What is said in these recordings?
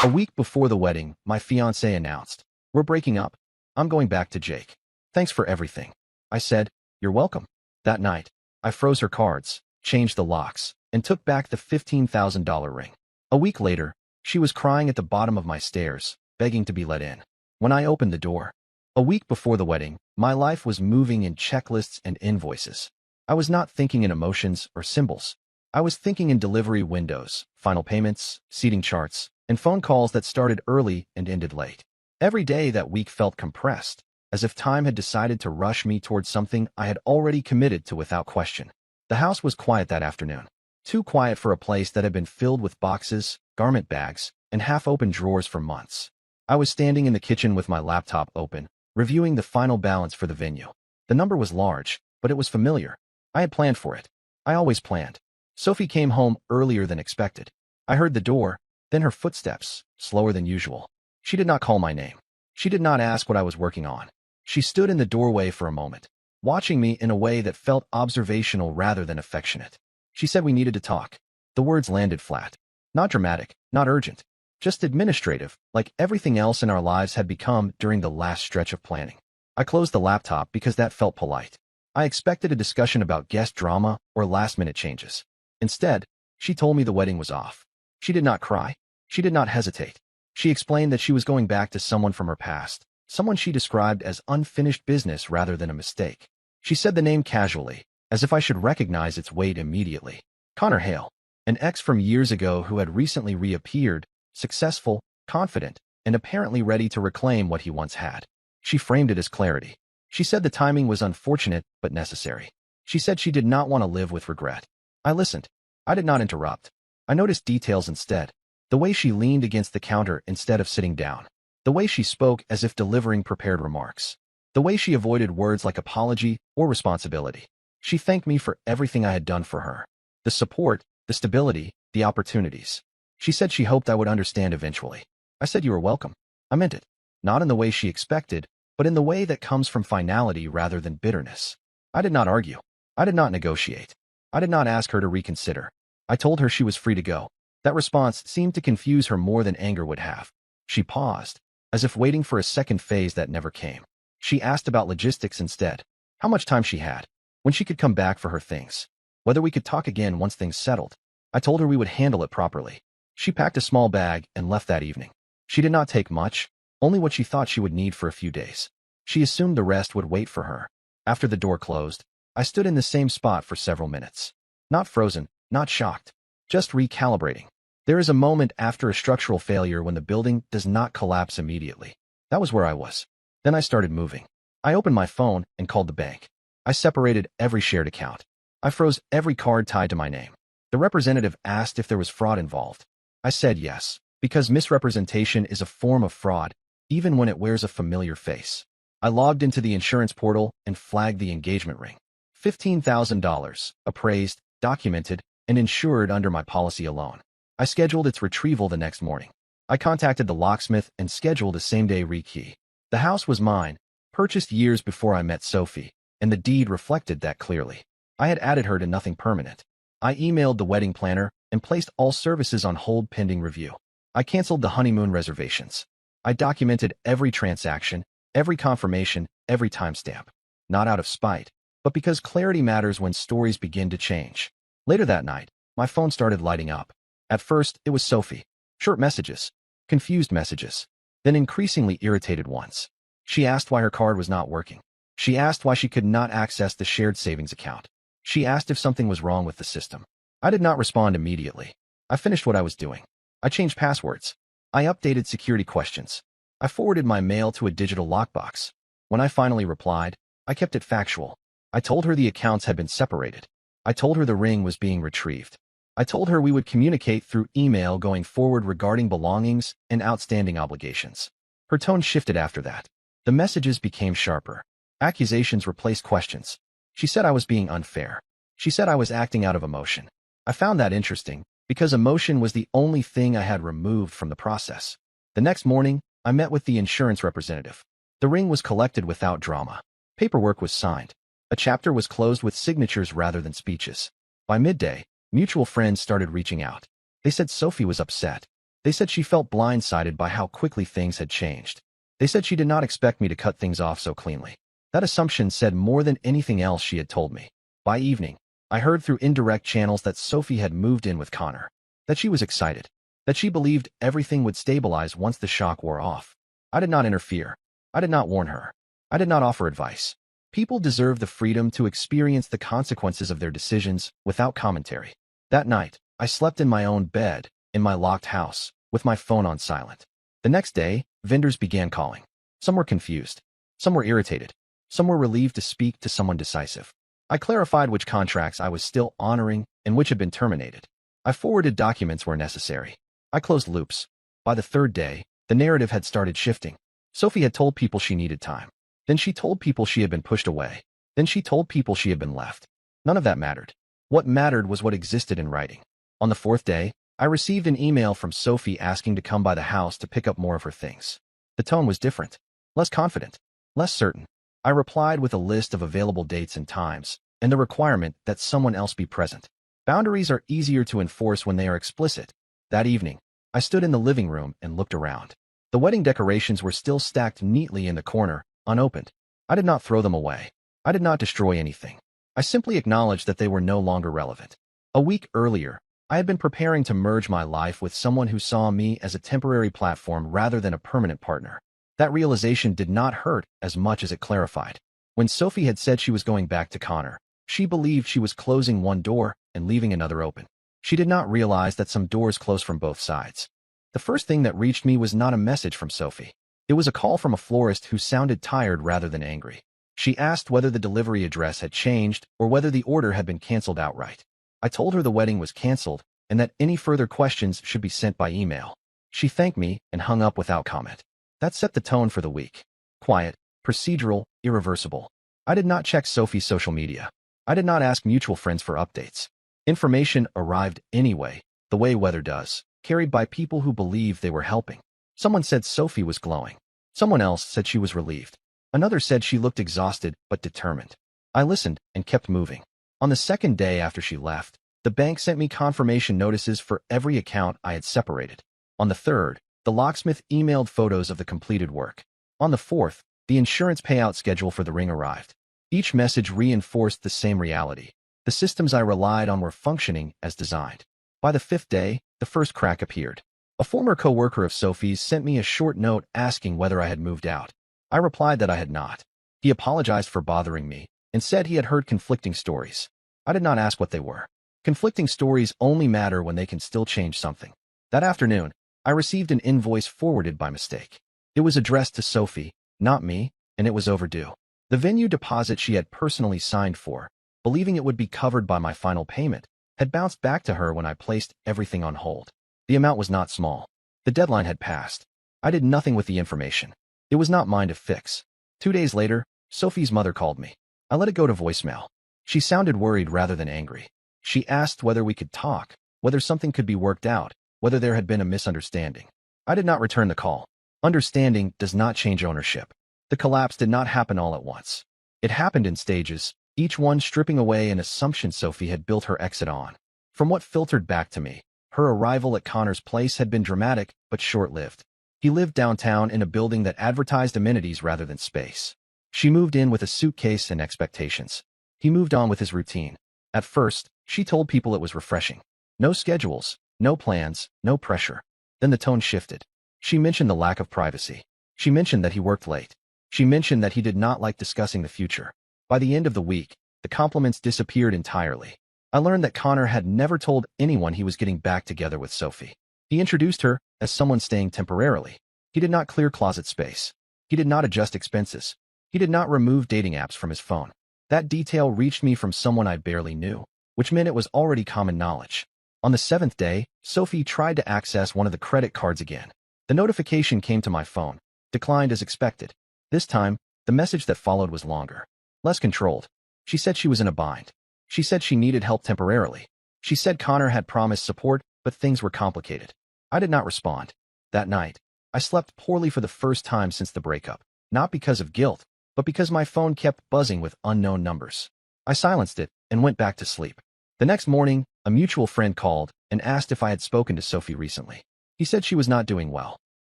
A week before the wedding, my fiancé announced, "We're breaking up. I'm going back to Jake. Thanks for everything." I said, "You're welcome." That night, I froze her cards, changed the locks, and took back the $15,000 ring. A week later, she was crying at the bottom of my stairs, begging to be let in. When I opened the door, a week before the wedding, my life was moving in checklists and invoices. I was not thinking in emotions or symbols. I was thinking in delivery windows, final payments, seating charts, and phone calls that started early and ended late. Every day that week felt compressed, as if time had decided to rush me towards something I had already committed to without question. The house was quiet that afternoon. Too quiet for a place that had been filled with boxes, garment bags, and half-open drawers for months. I was standing in the kitchen with my laptop open, reviewing the final balance for the venue. The number was large, but it was familiar. I had planned for it. I always planned. Sophie came home earlier than expected. I heard the door, then her footsteps, slower than usual. She did not call my name. She did not ask what I was working on. She stood in the doorway for a moment, watching me in a way that felt observational rather than affectionate. She said we needed to talk. The words landed flat. Not dramatic, not urgent. Just administrative, like everything else in our lives had become during the last stretch of planning. I closed the laptop because that felt polite. I expected a discussion about guest drama or last-minute changes. Instead, she told me the wedding was off. She did not cry. She did not hesitate. She explained that she was going back to someone from her past, someone she described as unfinished business rather than a mistake. She said the name casually, as if I should recognize its weight immediately. Connor Hale, an ex from years ago who had recently reappeared, successful, confident, and apparently ready to reclaim what he once had. She framed it as clarity. She said the timing was unfortunate but necessary. She said she did not want to live with regret. I listened. I did not interrupt. I noticed details instead. The way she leaned against the counter instead of sitting down. The way she spoke as if delivering prepared remarks. The way she avoided words like apology or responsibility. She thanked me for everything I had done for her. The support, the stability, the opportunities. She said she hoped I would understand eventually. I said you were welcome. I meant it. Not in the way she expected, but in the way that comes from finality rather than bitterness. I did not argue. I did not negotiate. I did not ask her to reconsider. I told her she was free to go. That response seemed to confuse her more than anger would have. She paused, as if waiting for a second phase that never came. She asked about logistics instead. How much time she had. When she could come back for her things. Whether we could talk again once things settled. I told her we would handle it properly. She packed a small bag and left that evening. She did not take much, only what she thought she would need for a few days. She assumed the rest would wait for her. After the door closed, I stood in the same spot for several minutes. Not frozen, not shocked, just recalibrating. There is a moment after a structural failure when the building does not collapse immediately. That was where I was. Then I started moving. I opened my phone and called the bank. I separated every shared account. I froze every card tied to my name. The representative asked if there was fraud involved. I said yes, because misrepresentation is a form of fraud, even when it wears a familiar face. I logged into the insurance portal and flagged the engagement ring. $15,000, appraised, documented, and insured under my policy alone. I scheduled its retrieval the next morning. I contacted the locksmith and scheduled a same-day rekey. The house was mine, purchased years before I met Sophie, and the deed reflected that clearly. I had added her to nothing permanent. I emailed the wedding planner and placed all services on hold pending review. I canceled the honeymoon reservations. I documented every transaction, every confirmation, every timestamp. Not out of spite, but because clarity matters when stories begin to change. Later that night, my phone started lighting up. At first, it was Sophie. Short messages. Confused messages. Then increasingly irritated ones. She asked why her card was not working. She asked why she could not access the shared savings account. She asked if something was wrong with the system. I did not respond immediately. I finished what I was doing. I changed passwords. I updated security questions. I forwarded my mail to a digital lockbox. When I finally replied, I kept it factual. I told her the accounts had been separated. I told her the ring was being retrieved. I told her we would communicate through email going forward regarding belongings and outstanding obligations. Her tone shifted after that. The messages became sharper. Accusations replaced questions. She said I was being unfair. She said I was acting out of emotion. I found that interesting, because emotion was the only thing I had removed from the process. The next morning, I met with the insurance representative. The ring was collected without drama. Paperwork was signed. A chapter was closed with signatures rather than speeches. By midday, mutual friends started reaching out. They said Sophie was upset. They said she felt blindsided by how quickly things had changed. They said she did not expect me to cut things off so cleanly. That assumption said more than anything else she had told me. By evening, I heard through indirect channels that Sophie had moved in with Connor, that she was excited, that she believed everything would stabilize once the shock wore off. I did not interfere. I did not warn her. I did not offer advice. People deserve the freedom to experience the consequences of their decisions without commentary. That night, I slept in my own bed, in my locked house, with my phone on silent. The next day, vendors began calling. Some were confused. Some were irritated. Some were relieved to speak to someone decisive. I clarified which contracts I was still honoring and which had been terminated. I forwarded documents where necessary. I closed loops. By the third day, the narrative had started shifting. Sophie had told people she needed time. Then she told people she had been pushed away. Then she told people she had been left. None of that mattered. What mattered was what existed in writing. On the fourth day, I received an email from Sophie asking to come by the house to pick up more of her things. The tone was different, less confident, less certain. I replied with a list of available dates and times, and the requirement that someone else be present. Boundaries are easier to enforce when they are explicit. That evening, I stood in the living room and looked around. The wedding decorations were still stacked neatly in the corner, unopened. I did not throw them away. I did not destroy anything. I simply acknowledged that they were no longer relevant. A week earlier, I had been preparing to merge my life with someone who saw me as a temporary platform rather than a permanent partner. That realization did not hurt as much as it clarified. When Sophie had said she was going back to Connor, she believed she was closing one door and leaving another open. She did not realize that some doors close from both sides. The first thing that reached me was not a message from Sophie. It was a call from a florist who sounded tired rather than angry. She asked whether the delivery address had changed or whether the order had been canceled outright. I told her the wedding was canceled and that any further questions should be sent by email. She thanked me and hung up without comment. That set the tone for the week. Quiet, procedural, irreversible. I did not check Sophie's social media. I did not ask mutual friends for updates. Information arrived anyway, the way weather does, carried by people who believed they were helping. Someone said Sophie was glowing. Someone else said she was relieved. Another said she looked exhausted but determined. I listened and kept moving. On the second day after she left, the bank sent me confirmation notices for every account I had separated. On the third, the locksmith emailed photos of the completed work. On the fourth, the insurance payout schedule for the ring arrived. Each message reinforced the same reality. The systems I relied on were functioning as designed. By the fifth day, the first crack appeared. A former co-worker of Sophie's sent me a short note asking whether I had moved out. I replied that I had not. He apologized for bothering me and said he had heard conflicting stories. I did not ask what they were. Conflicting stories only matter when they can still change something. That afternoon, I received an invoice forwarded by mistake. It was addressed to Sophie, not me, and it was overdue. The venue deposit she had personally signed for, believing it would be covered by my final payment, had bounced back to her when I placed everything on hold. The amount was not small. The deadline had passed. I did nothing with the information. It was not mine to fix. 2 days later, Sophie's mother called me. I let it go to voicemail. She sounded worried rather than angry. She asked whether we could talk, whether something could be worked out, whether there had been a misunderstanding. I did not return the call. Understanding does not change ownership. The collapse did not happen all at once. It happened in stages, each one stripping away an assumption Sophie had built her exit on. From what filtered back to me, her arrival at Connor's place had been dramatic but short-lived. He lived downtown in a building that advertised amenities rather than space. She moved in with a suitcase and expectations. He moved on with his routine. At first, she told people it was refreshing. No schedules, no plans, no pressure. Then the tone shifted. She mentioned the lack of privacy. She mentioned that he worked late. She mentioned that he did not like discussing the future. By the end of the week, the compliments disappeared entirely. I learned that Connor had never told anyone he was getting back together with Sophie. He introduced her as someone staying temporarily. He did not clear closet space. He did not adjust expenses. He did not remove dating apps from his phone. That detail reached me from someone I barely knew, which meant it was already common knowledge. On the seventh day, Sophie tried to access one of the credit cards again. The notification came to my phone, declined as expected. This time, the message that followed was longer, less controlled. She said she was in a bind. She said she needed help temporarily. She said Connor had promised support, but things were complicated. I did not respond. That night, I slept poorly for the first time since the breakup, not because of guilt, but because my phone kept buzzing with unknown numbers. I silenced it and went back to sleep. The next morning, a mutual friend called and asked if I had spoken to Sophie recently. He said she was not doing well.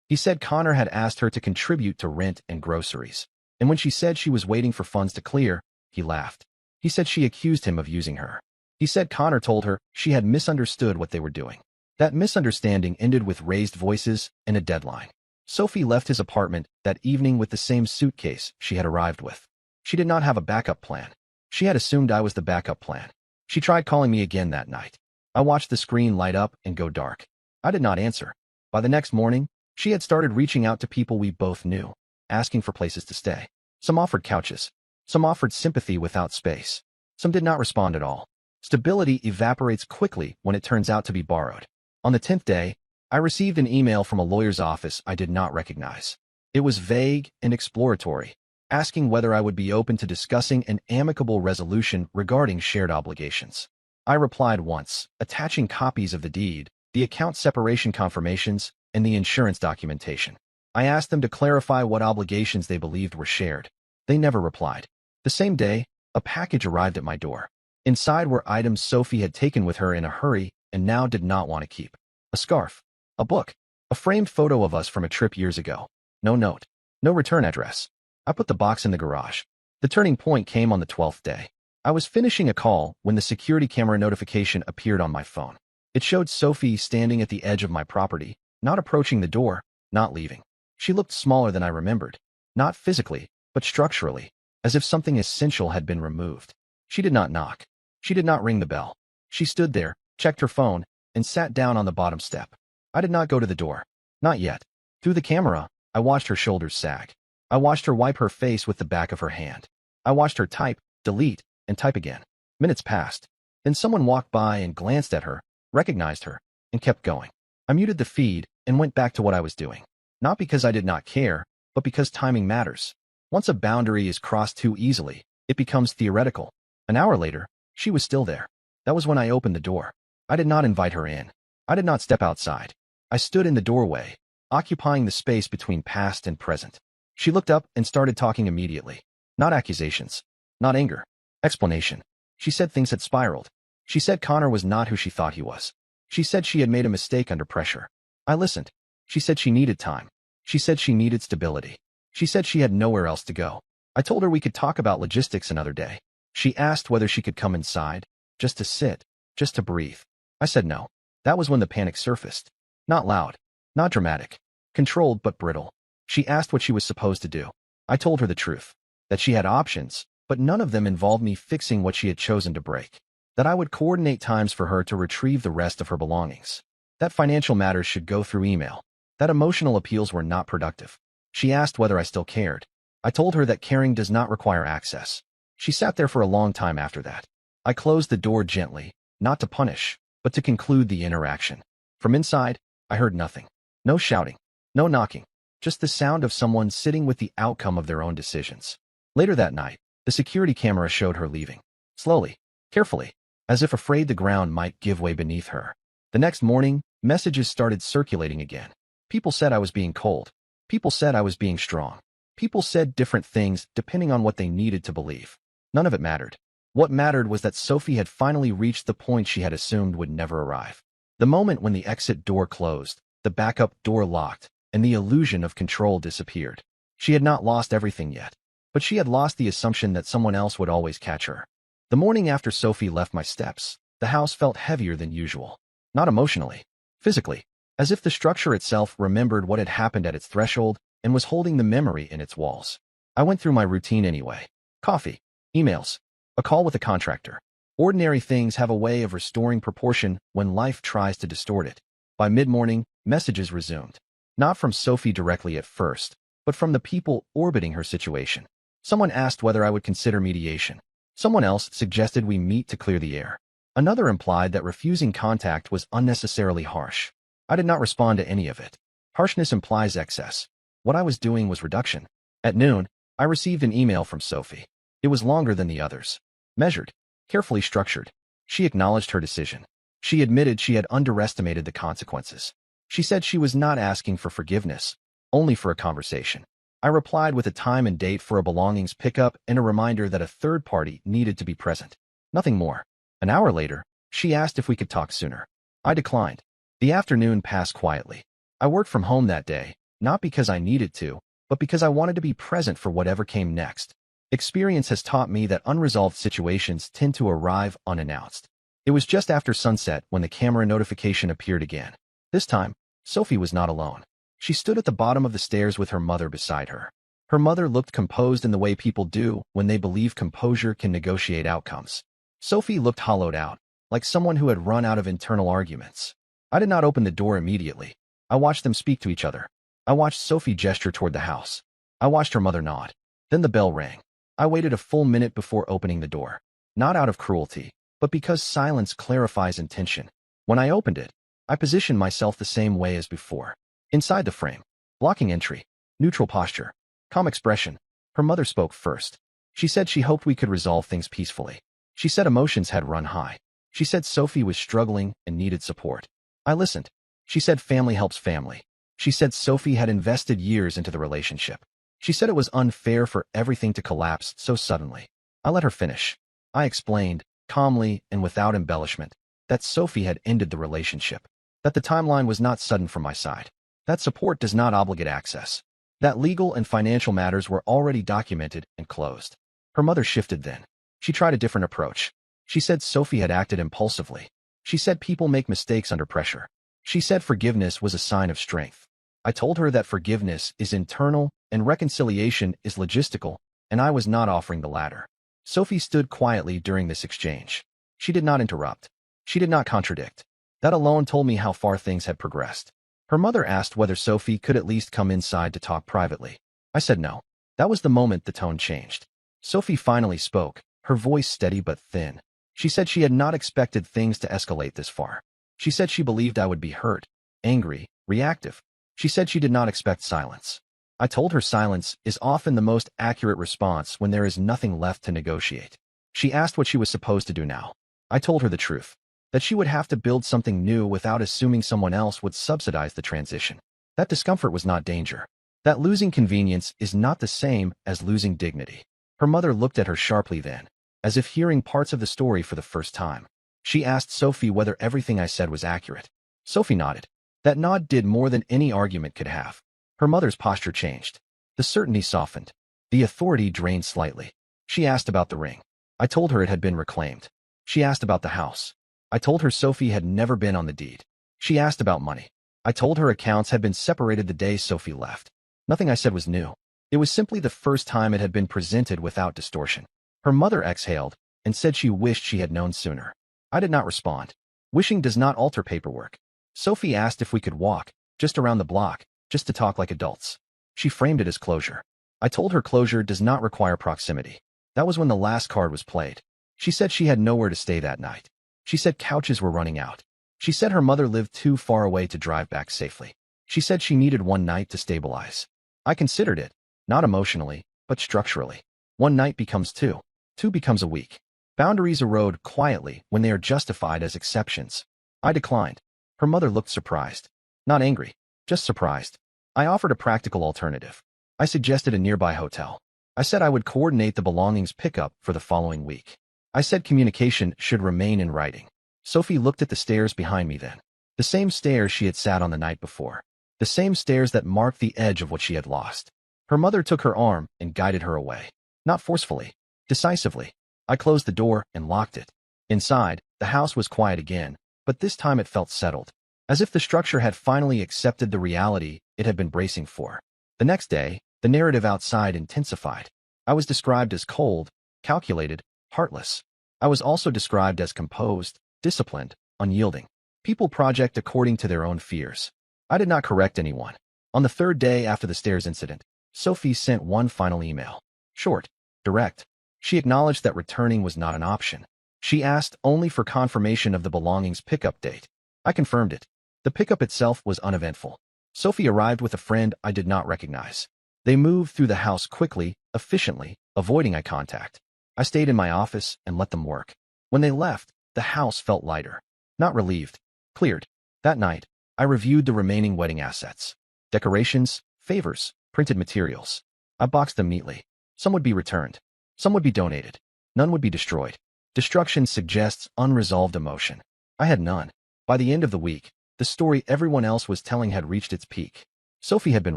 He said Connor had asked her to contribute to rent and groceries. And when she said she was waiting for funds to clear, he laughed. He said she accused him of using her. He said Connor told her she had misunderstood what they were doing. That misunderstanding ended with raised voices and a deadline. Sophie left his apartment that evening with the same suitcase she had arrived with. She did not have a backup plan. She had assumed I was the backup plan. She tried calling me again that night. I watched the screen light up and go dark. I did not answer. By the next morning, she had started reaching out to people we both knew, asking for places to stay. Some offered couches. Some offered sympathy without space. Some did not respond at all. Stability evaporates quickly when it turns out to be borrowed. On the 10th day, I received an email from a lawyer's office I did not recognize. It was vague and exploratory, asking whether I would be open to discussing an amicable resolution regarding shared obligations. I replied once, attaching copies of the deed, the account separation confirmations, and the insurance documentation. I asked them to clarify what obligations they believed were shared. They never replied. The same day, a package arrived at my door. Inside were items Sophie had taken with her in a hurry and now did not want to keep. A scarf, a book, a framed photo of us from a trip years ago. No note, no return address. I put the box in the garage. The turning point came on the 12th day. I was finishing a call when the security camera notification appeared on my phone. It showed Sophie standing at the edge of my property, not approaching the door, not leaving. She looked smaller than I remembered, not physically, but structurally, as if something essential had been removed. She did not knock. She did not ring the bell. She stood there, checked her phone, and sat down on the bottom step. I did not go to the door. Not yet. Through the camera, I watched her shoulders sag. I watched her wipe her face with the back of her hand. I watched her type, delete, and type again. Minutes passed. Then someone walked by and glanced at her, recognized her, and kept going. I muted the feed and went back to what I was doing. Not because I did not care, but because timing matters. Once a boundary is crossed too easily, it becomes theoretical. An hour later, she was still there. That was when I opened the door. I did not invite her in. I did not step outside. I stood in the doorway, occupying the space between past and present. She looked up and started talking immediately. Not accusations. Not anger. Explanation. She said things had spiraled. She said Connor was not who she thought he was. She said she had made a mistake under pressure. I listened. She said she needed time. She said she needed stability. She said she had nowhere else to go. I told her we could talk about logistics another day. She asked whether she could come inside, just to sit, just to breathe. I said no. That was when the panic surfaced. Not loud, not dramatic, controlled but brittle. She asked what she was supposed to do. I told her the truth, that she had options, but none of them involved me fixing what she had chosen to break. That I would coordinate times for her to retrieve the rest of her belongings. That financial matters should go through email. That emotional appeals were not productive. She asked whether I still cared. I told her that caring does not require access. She sat there for a long time after that. I closed the door gently, not to punish, but to conclude the interaction. From inside, I heard nothing. No shouting, no knocking, just the sound of someone sitting with the outcome of their own decisions. Later that night, the security camera showed her leaving. Slowly, carefully, as if afraid the ground might give way beneath her. The next morning, messages started circulating again. People said I was being cold. People said I was being strong. People said different things depending on what they needed to believe. None of it mattered. What mattered was that Sophie had finally reached the point she had assumed would never arrive. The moment when the exit door closed, the backup door locked, and the illusion of control disappeared. She had not lost everything yet, but she had lost the assumption that someone else would always catch her. The morning after Sophie left my steps, the house felt heavier than usual. Not emotionally, physically, as if the structure itself remembered what had happened at its threshold and was holding the memory in its walls. I went through my routine anyway. Coffee, emails, a call with a contractor. Ordinary things have a way of restoring proportion when life tries to distort it. By mid-morning, messages resumed. Not from Sophie directly at first, but from the people orbiting her situation. Someone asked whether I would consider mediation. Someone else suggested we meet to clear the air. Another implied that refusing contact was unnecessarily harsh. I did not respond to any of it. Harshness implies excess. What I was doing was reduction. At noon, I received an email from Sophie. It was longer than the others. Measured, carefully structured. She acknowledged her decision. She admitted she had underestimated the consequences. She said she was not asking for forgiveness, only for a conversation. I replied with a time and date for a belongings pickup and a reminder that a third party needed to be present. Nothing more. An hour later, she asked if we could talk sooner. I declined. The afternoon passed quietly. I worked from home that day, not because I needed to, but because I wanted to be present for whatever came next. Experience has taught me that unresolved situations tend to arrive unannounced. It was just after sunset when the camera notification appeared again. This time, Sophie was not alone. She stood at the bottom of the stairs with her mother beside her. Her mother looked composed in the way people do when they believe composure can negotiate outcomes. Sophie looked hollowed out, like someone who had run out of internal arguments. I did not open the door immediately. I watched them speak to each other. I watched Sophie gesture toward the house. I watched her mother nod. Then the bell rang. I waited a full minute before opening the door. Not out of cruelty, but because silence clarifies intention. When I opened it, I positioned myself the same way as before. Inside the frame, blocking entry, neutral posture, calm expression. Her mother spoke first. She said she hoped we could resolve things peacefully. She said emotions had run high. She said Sophie was struggling and needed support. I listened. She said family helps family. She said Sophie had invested years into the relationship. She said it was unfair for everything to collapse so suddenly. I let her finish. I explained, calmly and without embellishment, that Sophie had ended the relationship, that the timeline was not sudden from my side, that support does not obligate access, that legal and financial matters were already documented and closed. Her mother shifted then. She tried a different approach. She said Sophie had acted impulsively. She said people make mistakes under pressure. She said forgiveness was a sign of strength. I told her that forgiveness is internal and reconciliation is logistical, and I was not offering the latter. Sophie stood quietly during this exchange. She did not interrupt. She did not contradict. That alone told me how far things had progressed. Her mother asked whether Sophie could at least come inside to talk privately. I said no. That was the moment the tone changed. Sophie finally spoke, her voice steady but thin. She said she had not expected things to escalate this far. She said she believed I would be hurt, angry, reactive. She said she did not expect silence. I told her silence is often the most accurate response when there is nothing left to negotiate. She asked what she was supposed to do now. I told her the truth, that she would have to build something new without assuming someone else would subsidize the transition. That discomfort was not danger. That losing convenience is not the same as losing dignity. Her mother looked at her sharply then, as if hearing parts of the story for the first time. She asked Sophie whether everything I said was accurate. Sophie nodded. That nod did more than any argument could have. Her mother's posture changed. The certainty softened. The authority drained slightly. She asked about the ring. I told her it had been reclaimed. She asked about the house. I told her Sophie had never been on the deed. She asked about money. I told her accounts had been separated the day Sophie left. Nothing I said was new. It was simply the first time it had been presented without distortion. Her mother exhaled and said she wished she had known sooner. I did not respond. Wishing does not alter paperwork. Sophie asked if we could walk, just around the block, just to talk like adults. She framed it as closure. I told her closure does not require proximity. That was when the last card was played. She said she had nowhere to stay that night. She said couches were running out. She said her mother lived too far away to drive back safely. She said she needed one night to stabilize. I considered it, not emotionally, but structurally. One night becomes two. Two becomes a week. Boundaries erode quietly when they are justified as exceptions. I declined. Her mother looked surprised. Not angry, just surprised. I offered a practical alternative. I suggested a nearby hotel. I said I would coordinate the belongings pickup for the following week. I said communication should remain in writing. Sophie looked at the stairs behind me then. The same stairs she had sat on the night before. The same stairs that marked the edge of what she had lost. Her mother took her arm and guided her away. Not forcefully, decisively. I closed the door and locked it. Inside, the house was quiet again, but this time it felt settled, as if the structure had finally accepted the reality it had been bracing for. The next day, the narrative outside intensified. I was described as cold, calculated, heartless. I was also described as composed, disciplined, unyielding. People project according to their own fears. I did not correct anyone. On the third day after the stairs incident, Sophie sent one final email. Short, direct. She acknowledged that returning was not an option. She asked only for confirmation of the belongings pickup date. I confirmed it. The pickup itself was uneventful. Sophie arrived with a friend I did not recognize. They moved through the house quickly, efficiently, avoiding eye contact. I stayed in my office and let them work. When they left, the house felt lighter. Not relieved. Cleared. That night, I reviewed the remaining wedding assets. Decorations, favors, printed materials. I boxed them neatly. Some would be returned. Some would be donated. None would be destroyed. Destruction suggests unresolved emotion. I had none. By the end of the week, the The story everyone else was telling had reached its peak. Sophie had been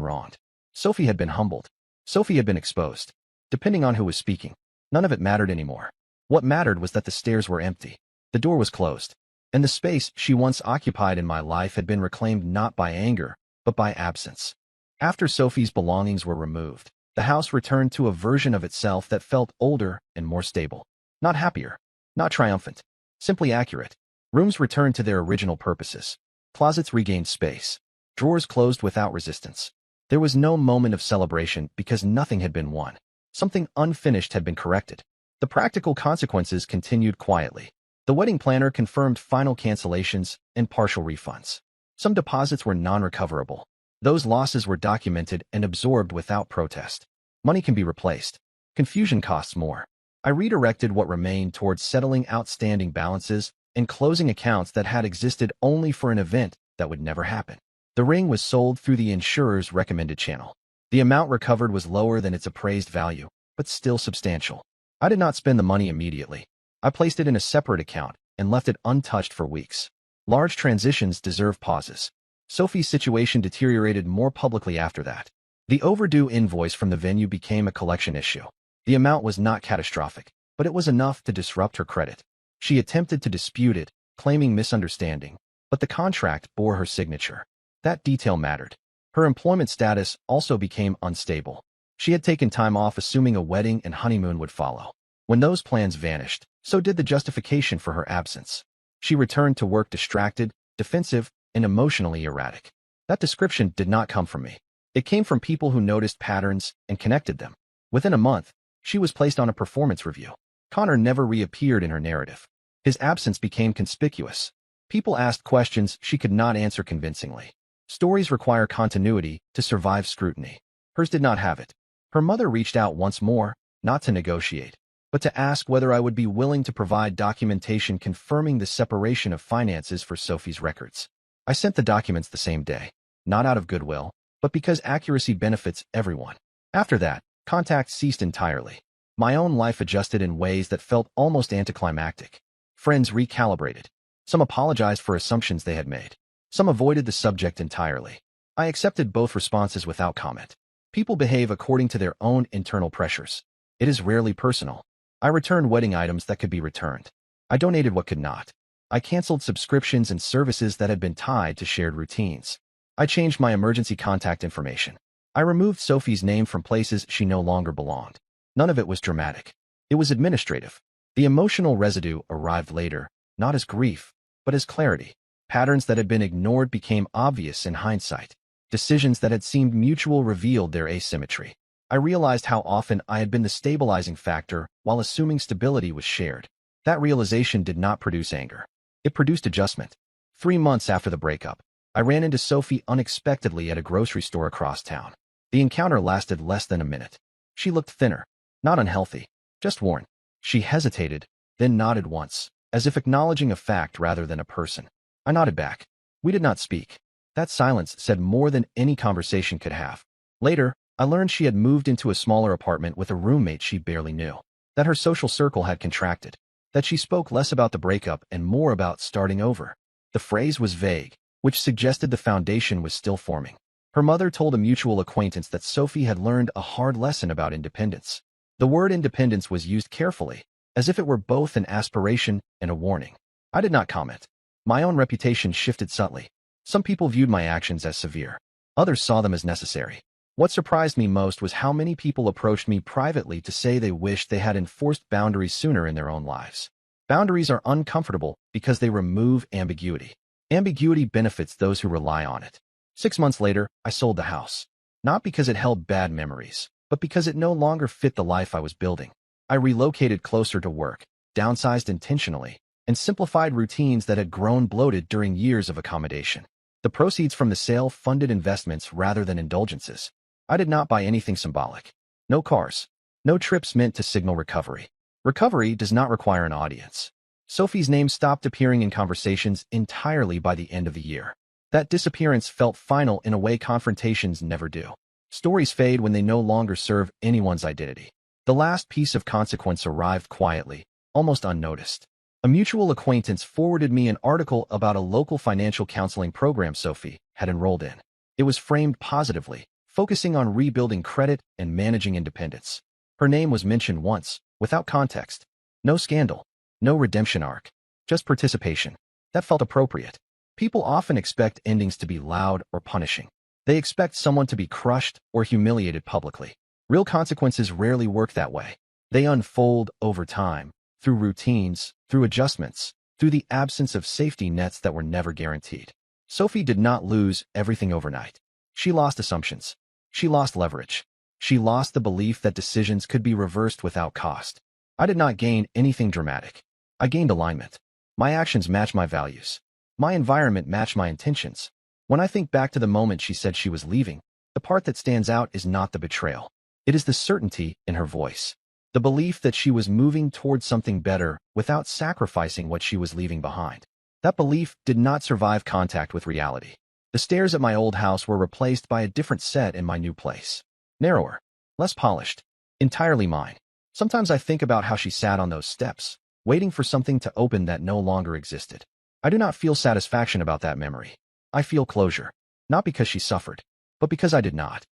wronged. Sophie had been humbled. Sophie had been exposed. Depending on who was speaking, none of it mattered anymore. What mattered was that the stairs were empty. The door was closed. And the space she once occupied in my life had been reclaimed not by anger, but by absence. After Sophie's belongings were removed, the house returned to a version of itself that felt older and more stable. Not happier. Not triumphant. Simply accurate. Rooms returned to their original purposes. Closets regained space. Drawers closed without resistance. There was no moment of celebration because nothing had been won. Something unfinished had been corrected. The practical consequences continued quietly. The wedding planner confirmed final cancellations and partial refunds. Some deposits were non-recoverable. Those losses were documented and absorbed without protest. Money can be replaced. Confusion costs more. I redirected what remained towards settling outstanding balances and closing accounts that had existed only for an event that would never happen. The ring was sold through the insurer's recommended channel. The amount recovered was lower than its appraised value, but still substantial. I did not spend the money immediately. I placed it in a separate account and left it untouched for weeks. Large transitions deserve pauses. Sophie's situation deteriorated more publicly after that. The overdue invoice from the venue became a collection issue. The amount was not catastrophic, but it was enough to disrupt her credit. She attempted to dispute it, claiming misunderstanding, but the contract bore her signature. That detail mattered. Her employment status also became unstable. She had taken time off assuming a wedding and honeymoon would follow. When those plans vanished, so did the justification for her absence. She returned to work distracted, defensive, and emotionally erratic. That description did not come from me. It came from people who noticed patterns and connected them. Within a month, she was placed on a performance review. Connor never reappeared in her narrative. His absence became conspicuous. People asked questions she could not answer convincingly. Stories require continuity to survive scrutiny. Hers did not have it. Her mother reached out once more, not to negotiate, but to ask whether I would be willing to provide documentation confirming the separation of finances for Sophie's records. I sent the documents the same day, not out of goodwill, but because accuracy benefits everyone. After that, contact ceased entirely. My own life adjusted in ways that felt almost anticlimactic. Friends recalibrated. Some apologized for assumptions they had made. Some avoided the subject entirely. I accepted both responses without comment. People behave according to their own internal pressures. It is rarely personal. I returned wedding items that could be returned. I donated what could not. I canceled subscriptions and services that had been tied to shared routines. I changed my emergency contact information. I removed Sophie's name from places she no longer belonged. None of it was dramatic. It was administrative. The emotional residue arrived later, not as grief, but as clarity. Patterns that had been ignored became obvious in hindsight. Decisions that had seemed mutual revealed their asymmetry. I realized how often I had been the stabilizing factor while assuming stability was shared. That realization did not produce anger. It produced adjustment. 3 months after the breakup, I ran into Sophie unexpectedly at a grocery store across town. The encounter lasted less than a minute. She looked thinner, not unhealthy, just worn. She hesitated, then nodded once, as if acknowledging a fact rather than a person. I nodded back. We did not speak. That silence said more than any conversation could have. Later, I learned she had moved into a smaller apartment with a roommate she barely knew. That her social circle had contracted. That she spoke less about the breakup and more about starting over. The phrase was vague, which suggested the foundation was still forming. Her mother told a mutual acquaintance that Sophie had learned a hard lesson about independence. The word independence was used carefully, as if it were both an aspiration and a warning. I did not comment. My own reputation shifted subtly. Some people viewed my actions as severe. Others saw them as necessary. What surprised me most was how many people approached me privately to say they wished they had enforced boundaries sooner in their own lives. Boundaries are uncomfortable because they remove ambiguity. Ambiguity benefits those who rely on it. 6 months later, I sold the house. Not because it held bad memories, but because it no longer fit the life I was building. I relocated closer to work, downsized intentionally, and simplified routines that had grown bloated during years of accommodation. The proceeds from the sale funded investments rather than indulgences. I did not buy anything symbolic. No cars. No trips meant to signal recovery. Recovery does not require an audience. Sophie's name stopped appearing in conversations entirely by the end of the year. That disappearance felt final in a way confrontations never do. Stories fade when they no longer serve anyone's identity. The last piece of consequence arrived quietly, almost unnoticed. A mutual acquaintance forwarded me an article about a local financial counseling program Sophie had enrolled in. It was framed positively, focusing on rebuilding credit and managing independence. Her name was mentioned once, without context. No scandal, no redemption arc, just participation. That felt appropriate. People often expect endings to be loud or punishing. They expect someone to be crushed or humiliated publicly. Real consequences rarely work that way. They unfold over time, through routines, through adjustments, through the absence of safety nets that were never guaranteed. Sophie did not lose everything overnight. She lost assumptions. She lost leverage. She lost the belief that decisions could be reversed without cost. I did not gain anything dramatic. I gained alignment. My actions matched my values. My environment matched my intentions. When I think back to the moment she said she was leaving, the part that stands out is not the betrayal. It is the certainty in her voice. The belief that she was moving towards something better without sacrificing what she was leaving behind. That belief did not survive contact with reality. The stairs at my old house were replaced by a different set in my new place. Narrower, less polished, entirely mine. Sometimes I think about how she sat on those steps, waiting for something to open that no longer existed. I do not feel satisfaction about that memory. I feel closure, not because she suffered, but because I did not.